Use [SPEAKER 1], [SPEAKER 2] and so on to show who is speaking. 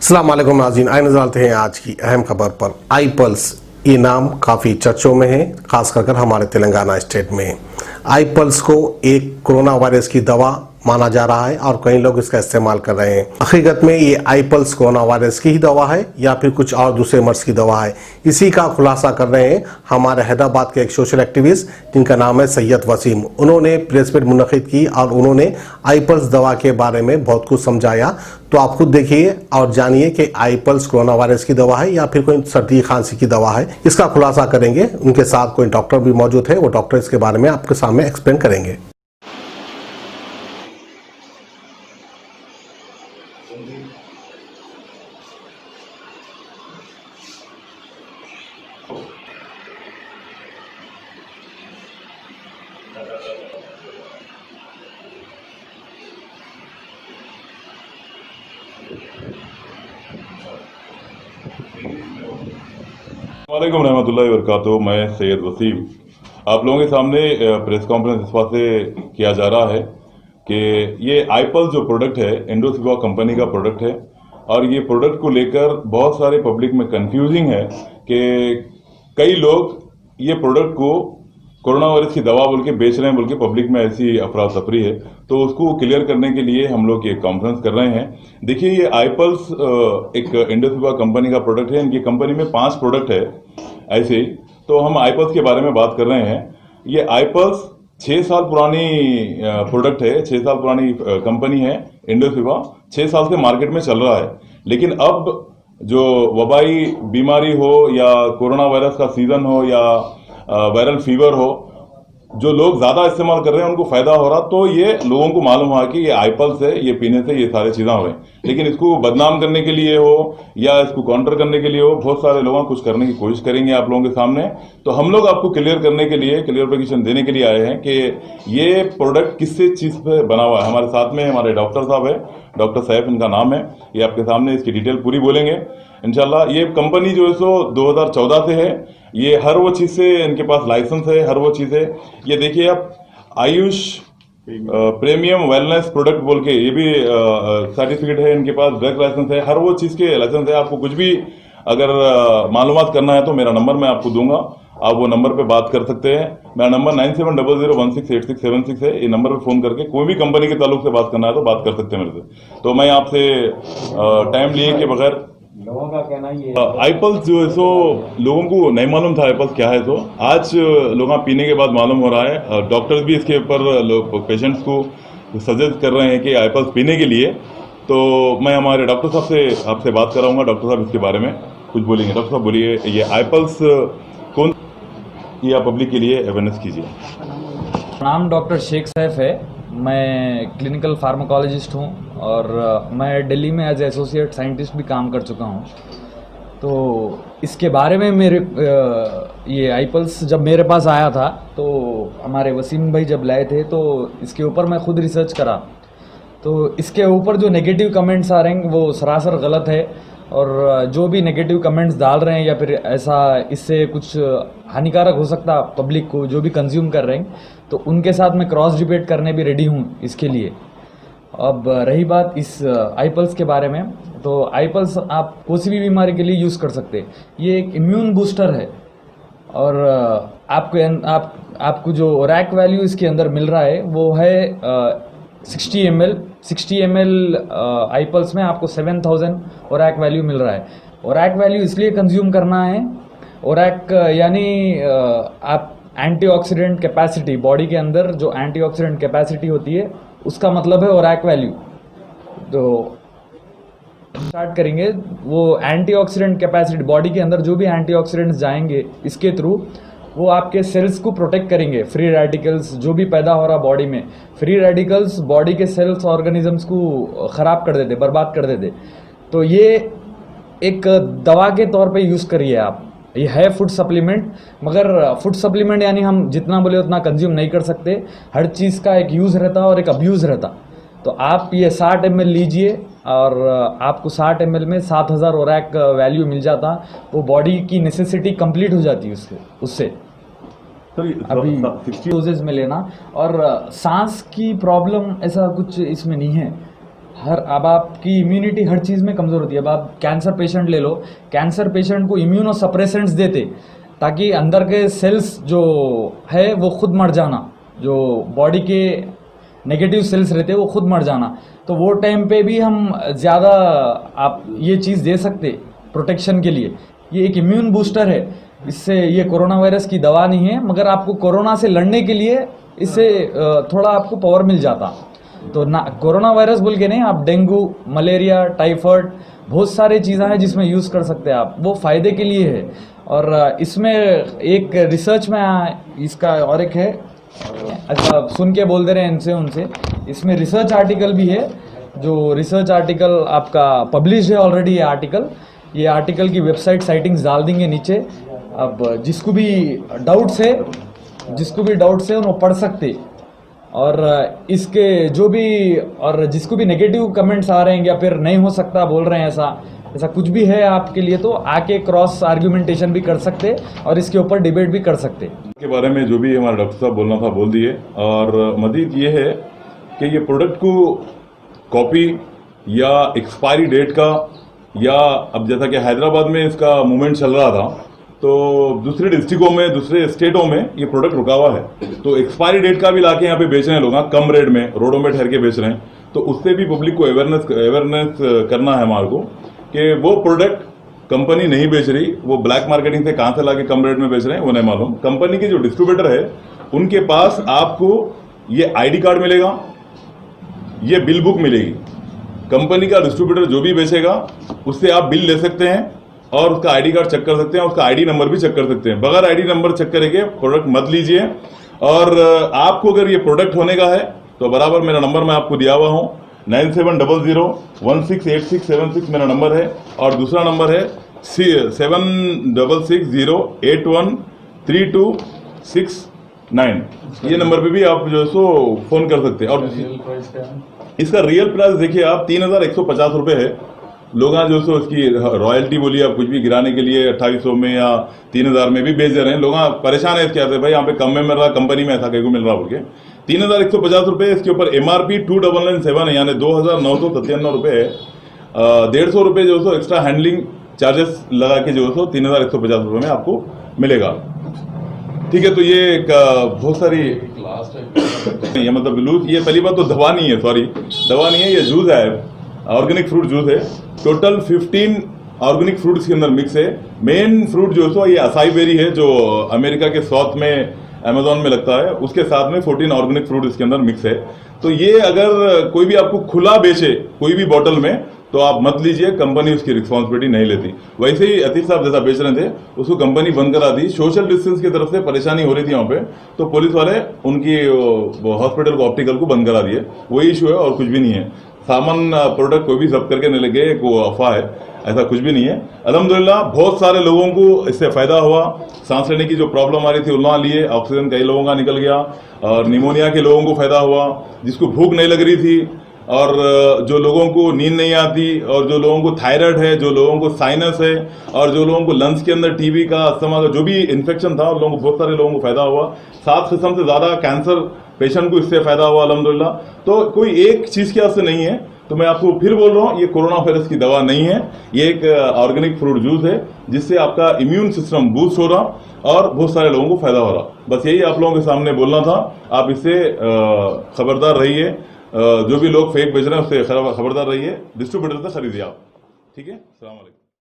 [SPEAKER 1] अस्सलाम वालेकुम नाज़रीन, आइए नज़र डालते हैं आज की अहम खबर पर। आई पल्स ये नाम काफ़ी चर्चों में है, खास कर हमारे तेलंगाना स्टेट में। आई पल्स को एक कोरोना वायरस की दवा माना जा रहा है और कई लोग इसका इस्तेमाल कर रहे हैं। हकीकत में ये आई पल्स कोरोना वायरस की ही दवा है या फिर कुछ और दूसरे मर्ज की दवा है, इसी का खुलासा कर रहे हैं हमारे हैदराबाद के एक सोशल एक्टिविस्ट जिनका नाम है सैयद वसीम। उन्होंने प्रेस मीट मुनक़िद की और उन्होंने आई पल्स दवा के बारे में बहुत कुछ समझाया। तो आप खुद देखिए और जानिए कि आई पल्स कोरोना वायरस की दवा है या फिर कोई सर्दी खांसी की दवा है, इसका खुलासा करेंगे। उनके साथ कोई डॉक्टर भी मौजूद है, वो डॉक्टर इसके बारे में आपके सामने एक्सप्लेन करेंगे।
[SPEAKER 2] वालेकुम रहमतुल्लाहि व बरकातुहू। मैं सैयद वसीम आप लोगों के सामने प्रेस कॉन्फ्रेंस इस बात से किया जा रहा है कि ये आईपल्स जो प्रोडक्ट है एंडोसिवा कंपनी का प्रोडक्ट है और ये प्रोडक्ट को लेकर बहुत सारे पब्लिक में कंफ्यूजिंग है कि कई लोग ये प्रोडक्ट को कोरोना वायरस की दवा बोल के बेच रहे हैं, बोल के पब्लिक में ऐसी अफरा तफरी है। तो उसको क्लियर करने के लिए हम लोग ये कॉन्फ्रेंस कर रहे हैं। देखिए, ये आईपल्स एक एंडोसिवा कंपनी का प्रोडक्ट है। इनकी कंपनी में 5 प्रोडक्ट है ऐसे ही। तो हम आईपल्स के बारे में बात कर रहे हैं। ये आईपल्स 6 साल पुरानी प्रोडक्ट है, 6 साल पुरानी कंपनी है एंडोसिवा, 6 साल से मार्केट में चल रहा है। लेकिन अब जो वबाई बीमारी हो या कोरोना वायरस का सीजन हो या वायरल फीवर हो, जो लोग ज्यादा इस्तेमाल कर रहे हैं उनको फायदा हो रहा, तो ये लोगों को मालूम हुआ कि ये आईपल्स है, ये पीने से ये सारी चीजें हो रही। लेकिन इसको बदनाम करने के लिए हो या इसको काउंटर करने के लिए हो, बहुत सारे लोग कुछ करने की कोशिश करेंगे आप लोगों के सामने। तो हम लोग आपको क्लियर करने के लिए, क्लियरिफिकेशन देने के लिए आए हैं कि ये प्रोडक्ट किससे चीज पे बना हुआ है। हमारे साथ में हमारे डॉक्टर साहब है, डॉक्टर सैफ इनका नाम है। ये आपके सामने इसकी डिटेल पूरी बोलेंगे इंशाल्लाह। ये कंपनी जो है सो 2014 से है। ये हर वो चीज से इनके पास लाइसेंस है, हर वो चीज है। ये देखिए आप, आयुष प्रीमियम वेलनेस प्रोडक्ट बोल के ये भी सर्टिफिकेट है इनके पास, ड्रग लाइसेंस है, हर वो चीज के लाइसेंस है। आपको कुछ भी अगर मालूमात करना है तो मेरा नंबर मैं आपको दूंगा, आप वो नंबर पे बात कर सकते हैं। मेरा नंबर 9700168676 है। ये नंबर पे फोन करके कोई भी कंपनी के ताल्लुक से बात करना है तो बात कर सकते हैं मेरे से। तो मैं आपसे टाइम लिए के बगैर,
[SPEAKER 3] लोगों का कहना ये
[SPEAKER 2] आईपल्स जो है सो लोगों को नहीं मालूम था आईपल्स क्या है। तो आज लोग पीने के बाद मालूम हो रहा है। डॉक्टर्स भी इसके ऊपर पेशेंट्स को सजेस्ट कर रहे हैं कि आईपल्स पीने के लिए। तो मैं हमारे डॉक्टर साहब से आपसे बात कराऊंगा। डॉक्टर साहब इसके बारे में कुछ बोलेंगे। डॉक्टर साहब बोलिए, ये आईपल्स कौन, ये आप पब्लिक के लिए अवेयरनेस कीजिए।
[SPEAKER 3] नाम डॉक्टर शेख सैफ है। मैं क्लिनिकल फार्माकोलॉजिस्ट हूँ और मैं दिल्ली में एज एसोसिएट साइंटिस्ट भी काम कर चुका हूँ। तो इसके बारे में मेरे ये आईपल्स जब मेरे पास आया था तो हमारे वसीम भाई जब लाए थे तो इसके ऊपर मैं खुद रिसर्च करा। तो इसके ऊपर जो नेगेटिव कमेंट्स आ रहे हैं वो सरासर गलत है और जो भी नेगेटिव कमेंट्स डाल रहे हैं या फिर ऐसा इससे कुछ हानिकारक हो सकता पब्लिक को जो भी कंज्यूम कर रहे हैं, तो उनके साथ मैं क्रॉस डिबेट करने भी रेडी हूँ इसके लिए। अब रही बात इस आईपल्स के बारे में, तो आईपल्स आप किसी भी बीमारी के लिए यूज़ कर सकते हैं। ये एक इम्यून बूस्टर है और आपको जो रैक वैल्यू इसके अंदर मिल रहा है वो है 60 ml आईपल्स में आपको 7000 ओरैक वैल्यू मिल रहा है। ओरैक वैल्यू इसलिए कंज्यूम करना है, ओरैक यानी आप एंटीऑक्सीडेंट कैपेसिटी, बॉडी के अंदर जो एंटीऑक्सीडेंट कैपेसिटी होती है उसका मतलब है ओरैक वैल्यू। तो स्टार्ट करेंगे, वो एंटीऑक्सीडेंट कैपेसिटी, बॉडी के अंदर जो भी एंटीऑक्सीडेंट्स जाएंगे इसके थ्रू वो आपके सेल्स को प्रोटेक्ट करेंगे। फ्री रेडिकल्स जो भी पैदा हो रहा बॉडी में, फ्री रेडिकल्स बॉडी के सेल्स ऑर्गेनिजम्स को ख़राब कर देते, बर्बाद कर देते। तो ये एक दवा के तौर पे यूज़ करिए आप। ये है फूड सप्लीमेंट, मगर फूड सप्लीमेंट यानी हम जितना बोले उतना कंज्यूम नहीं कर सकते। हर चीज़ का एक यूज़ रहता और एक अब्यूज़ रहता। तो आप ये 60 ml लीजिए और आपको 60 ml में 7000 ओरैक वैल्यू मिल जाता। वो बॉडी की नेसेसिटी कंप्लीट हो जाती है उससे। अभी 60 डोजेज में लेना और सांस की प्रॉब्लम ऐसा कुछ इसमें नहीं है। अब आपकी इम्यूनिटी हर चीज़ में कमज़ोर होती है। अब आप कैंसर पेशेंट ले लो, कैंसर पेशेंट को इम्यूनो सप्रेसेंट्स देते ताकि अंदर के सेल्स जो है वो खुद मर जाना, जो बॉडी के नेगेटिव सेल्स रहते हैं वो खुद मर जाना। तो वो टाइम पे भी हम ज़्यादा आप ये चीज़ दे सकते प्रोटेक्शन के लिए। ये एक इम्यून बूस्टर है, इससे ये कोरोना वायरस की दवा नहीं है, मगर आपको कोरोना से लड़ने के लिए इससे थोड़ा आपको पावर मिल जाता। तो ना कोरोना वायरस बोल के नहीं, आप डेंगू, मलेरिया, टाइफाइड, बहुत सारी चीज़ें हैं जिसमें यूज़ कर सकते हैं आप, वो फ़ायदे के लिए है। और इसमें एक रिसर्च में इसका और एक है, अच्छा सुन के बोल दे रहे हैं इनसे उनसे, इसमें रिसर्च आर्टिकल भी है, जो रिसर्च आर्टिकल आपका पब्लिश है ऑलरेडी। ये आर्टिकल की वेबसाइट साइटिंग्स डाल देंगे नीचे। अब जिसको भी डाउट्स है वो पढ़ सकते। और इसके जो भी और जिसको भी नेगेटिव कमेंट्स आ रहे हैं या फिर नहीं हो सकता बोल रहे हैं ऐसा कुछ भी है आपके लिए, तो आके क्रॉस आर्ग्यूमेंटेशन भी कर सकते और इसके ऊपर डिबेट भी कर सकते।
[SPEAKER 2] के बारे में जो भी हमारे डॉक्टर साहब बोलना था बोल दिए। और मजीद ये है कि ये प्रोडक्ट को कॉपी या एक्सपायरी डेट का, या अब जैसा कि हैदराबाद में इसका मूवमेंट चल रहा था, तो दूसरे डिस्ट्रिक्टों में, दूसरे स्टेटों में ये प्रोडक्ट रुका हुआ है, तो एक्सपायरी डेट का भी लाके यहाँ पे बेच रहे हैं लोग, कम रेट में रोडों में ठहर के बेच रहे हैं। तो उससे भी पब्लिक को अवेयरनेस करना है हमारे को कि वो प्रोडक्ट कंपनी नहीं बेच रही, वो ब्लैक मार्केटिंग से कहां से लाके कम रेट में बेच रहे हैं वो नहीं मालूम। कंपनी के जो डिस्ट्रीब्यूटर है उनके पास आपको ये आईडी कार्ड मिलेगा, ये बिल बुक मिलेगी। कंपनी का डिस्ट्रीब्यूटर जो भी बेचेगा उससे आप बिल ले सकते हैं और उसका आईडी कार्ड चेक कर सकते हैं, उसका आईडी नंबर भी चेक कर सकते हैं। बगैर आईडी नंबर चेक करके प्रोडक्ट मत लीजिए। और आपको अगर ये प्रोडक्ट होने का है तो बराबर मेरा नंबर मैं आपको दिया हुआ हूं, 9700168676 मेरा नंबर है। और दूसरा नंबर है 7660813269। ये नंबर पे भी आप जो है सो फोन कर सकते हैं। और इसका रियल प्राइस देखिए आप 3150 रुपए है। लोग जो सो इसकी रॉयल्टी बोलिए आप कुछ भी गिराने के लिए 2800 में या 3000 में भी बेच दे रहे हैं। लोग परेशान है इसके, भाई यहाँ पे कम में मिल रहा, कंपनी में ऐसा कहीं को मिल रहा बोल के। 3150 रुपए, इसके ऊपर एमआरपी 2997 है, यानी 2997 रुपए है। 150 रुपए जो सो एक्स्ट्रा हैंडलिंग चार्जेस लगा के जो सो 3150 रुपए में आपको मिलेगा। ठीक है, तो ये एक बहुत सारी ये मतलब लूज, ये पहली बात तो दवा नहीं है, सॉरी दवा नहीं है, ये जूस है, ऑर्गेनिक फ्रूट जूस है। टोटल 15 ऑर्गेनिक फ्रूट्स के अंदर मिक्स है। मेन फ्रूट जो है ये असाई बेरी है, जो अमेरिका के साउथ में अमेजोन में लगता है, उसके साथ में 14 ऑर्गेनिक फ्रूट इसके अंदर मिक्स है। तो ये अगर कोई भी आपको खुला बेचे कोई भी बॉटल में तो आप मत लीजिए, कंपनी उसकी रिस्पॉन्सिबिलिटी नहीं लेती। वैसे ही अतीक साहब जैसा बेच रहे थे उसको कंपनी बंद करा दी, सोशल डिस्टेंस की तरफ से परेशानी हो रही थी वहां पे, तो पुलिस वाले उनकी हॉस्पिटल को, ऑप्टिकल को बंद करा दिए। वही इशू है और कुछ भी नहीं है। सामान प्रोडक्ट कोई भी जब्त करके नहीं लगे, वो अफवाह है, ऐसा कुछ भी नहीं है। अल्हम्दुलिल्लाह बहुत सारे लोगों को इससे फायदा हुआ। सांस लेने की जो प्रॉब्लम आ रही थी उन्होंने लिए, ऑक्सीजन कई लोगों का निकल गया। और निमोनिया के लोगों को फायदा हुआ, जिसको भूख नहीं लग रही थी, और जो लोगों को नींद नहीं आती, और जो लोगों को थायराइड है, जो लोगों को साइनस है, और जो लोगों को लंग्स के अंदर टीबी का, अस्थमा का जो भी इन्फेक्शन था, उन लोगों को, बहुत सारे लोगों को फायदा हुआ। 7 किस्म से ज्यादा कैंसर पेशेंट को इससे फायदा हुआ अल्हम्दुलिल्लाह। तो कोई एक चीज के वास्ते नहीं है। तो मैं आपको फिर बोल रहा हूं, ये कोरोना वायरस की दवा नहीं है, ये एक ऑर्गेनिक फ्रूट जूस है जिससे आपका इम्यून सिस्टम बूस्ट हो रहा और बहुत सारे लोगों को फायदा हो रहा। बस यही आप लोगों के सामने बोलना था। आप इससे खबरदार रहिए, जो भी लोग फेक बेच रहे हैं उससे खबरदार रहिए, डिस्ट्रीब्यूटर से खरीदिए आप। ठीक है, अस्सलाम वालेकुम।